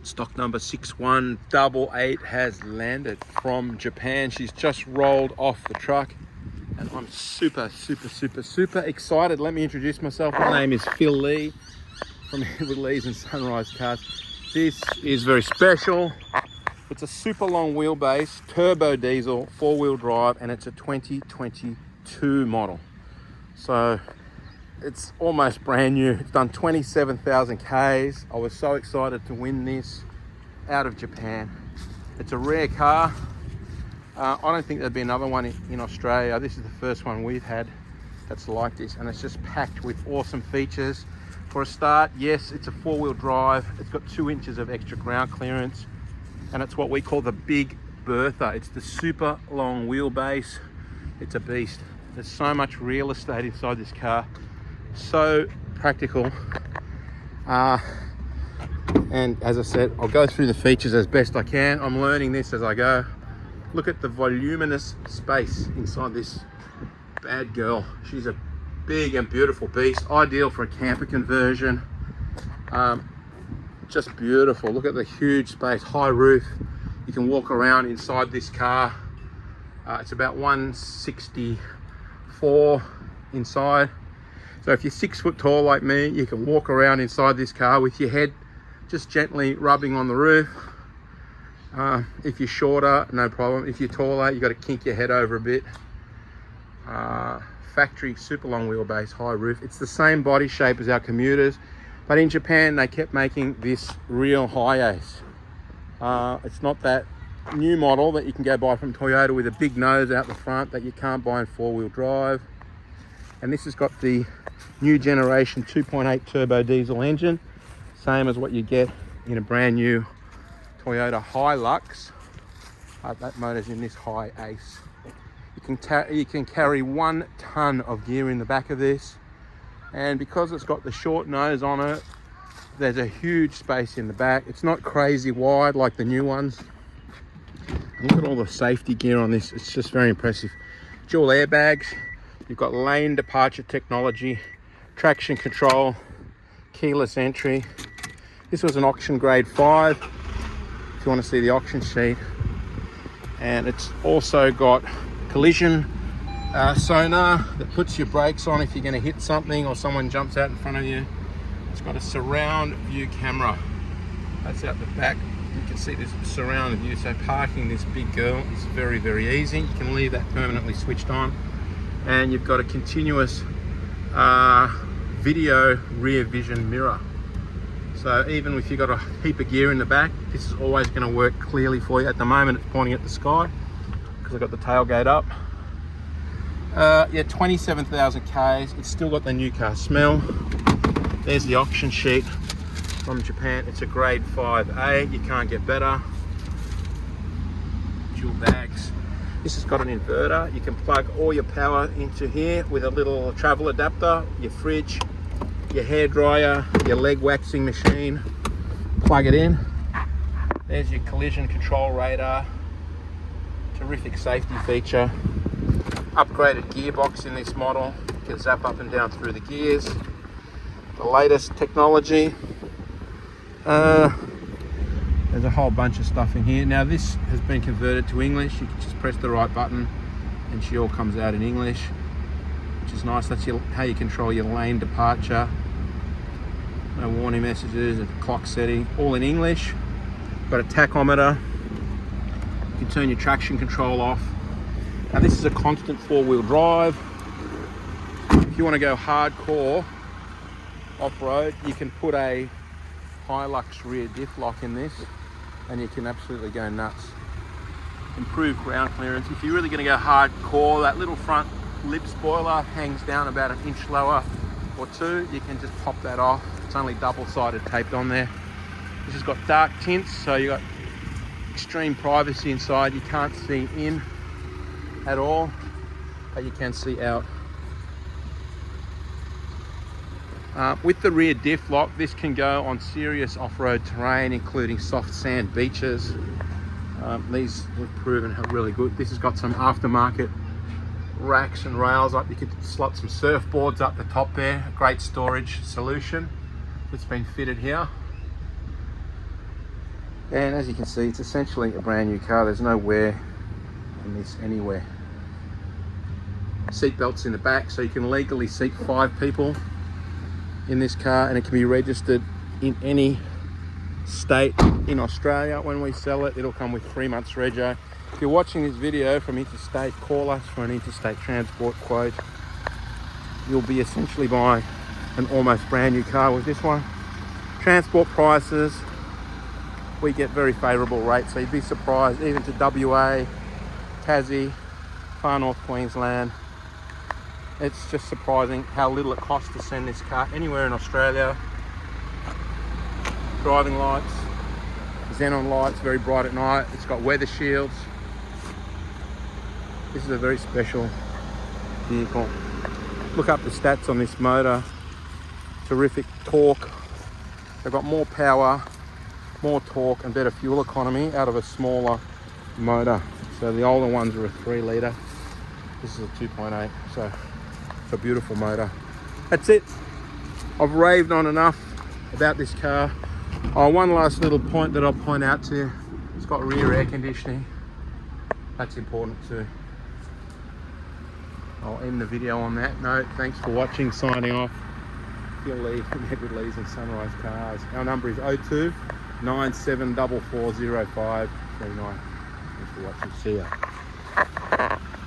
Stock number 6188 has landed from Japan. She's just rolled off the truck and I'm super excited. Let me introduce myself. My name is Phil Lee from here with Lee's and SunRIseCars. This is very special. It's a super long wheelbase, turbo diesel, 4-wheel drive, and it's a 2022 model. So it's almost brand new. It's done 27,000 Ks. I was so excited to win this out of Japan. It's a rare car. I don't think there'd be another one in Australia. This is the first one we've had that's like this, and it's just packed with awesome features. For a start, yes, it's a 4-wheel drive. It's got 2 inches of extra ground clearance, and it's what we call the Big Bertha. It's the super long wheelbase. It's a beast. There's so much real estate inside this car. So practical. And as I said, I'll go through the features as best I can. I'm learning this as I go. Look at the voluminous space inside this bad girl. She's a big and beautiful beast, ideal for a camper conversion. Just beautiful. Look at the huge space, high roof. You can walk around inside this car. It's about 164 inside. So if you're 6 foot tall like me, you can walk around inside this car with your head just gently rubbing on the roof. If you're shorter, no problem. If you're taller, you got to kink your head over a bit. Factory super long wheelbase, high roof. It's the same body shape as our Commuters, but in Japan they kept making this real Hiace. It's not that new model that you can go buy from Toyota with a big nose out the front that you can't buy in 4-wheel drive. And this has got the new generation 2.8 turbo diesel engine, same as what you get in a brand new Toyota Hilux. That motor's in this Hiace. You can carry 1 ton of gear in the back of this, and because it's got the short nose on it, there's a huge space in the back. It's not crazy wide like the new ones. And look at all the safety gear on this. It's just very impressive. Dual airbags. You've got lane departure technology, traction control, keyless entry. This was an auction grade 5, if you want to see the auction sheet. And it's also got collision sonar that puts your brakes on if you're going to hit something or someone jumps out in front of you. It's got a surround view camera. That's out the back. You can see this surround view. So parking this big girl is very easy. You can leave that permanently switched on. And you've got a continuous video rear vision mirror. So even if you've got a heap of gear in the back, this is always going to work clearly for you. At the moment it's pointing at the sky because I've got the tailgate up. Yeah, 27,000 Ks. It's still got the new car smell. There's the auction sheet from Japan. It's a grade 5A. You can't get better. Dual bags. This has got an inverter. You can plug all your power into here with a little travel adapter, your fridge, your hairdryer, your leg waxing machine. Plug it in. There's your collision control radar. Terrific safety feature. Upgraded gearbox in this model. You can zap up and down through the gears. The latest technology. There's a whole bunch of stuff in here. Now this has been converted to English. You can just press the right button and she all comes out in English, which is nice. That's how you control your lane departure. No warning messages, a clock setting, all in English. Got a tachometer. You can turn your traction control off. Now this is a constant 4-wheel drive. If you want to go hardcore off-road, you can put a Hilux rear diff lock in this and you can absolutely go nuts. Improved ground clearance. If you're really going to go hardcore, that little front lip spoiler hangs down about 1 inch lower or 2. You can just pop that off. It's only double-sided taped on there. This has got dark tints, so you got extreme privacy inside. You can't see in at all, but you can see out. With the rear diff lock, this can go on serious off-road terrain, including soft sand beaches. These have proven really good. This has got some aftermarket racks and rails up. You could slot some surfboards up the top there. A great storage solution that's been fitted here. And as you can see, it's essentially a brand new car. There's no wear on this anywhere. Seat belts in the back, so you can legally seat 5 people in this car, and it can be registered in any state in Australia. When we sell it, it'll come with 3 months rego. If you're watching this video from interstate, call us for an interstate transport quote. You'll be essentially buying an almost brand new car with this one. Transport prices, we get very favourable rates, so you'd be surprised, even to WA, Tassie, far north Queensland. It's just surprising how little it costs to send this car anywhere in Australia. Driving lights, xenon lights, very bright at night. It's got weather shields. This is a very special vehicle. Look up the stats on this motor. Terrific torque. They've got more power, more torque and better fuel economy out of a smaller motor. So the older ones are a 3 litre. This is a 2.8, so it's a beautiful motor. That's it. I've raved on enough about this car. Oh, one last little point that I'll point out to you. It's got rear air conditioning. That's important too. I'll end the video on that note. Thanks for watching. Signing off. Phil Lee from Edward Lee's and SunRIseCars. Our number is 02 97440539. Thanks for watching. See ya.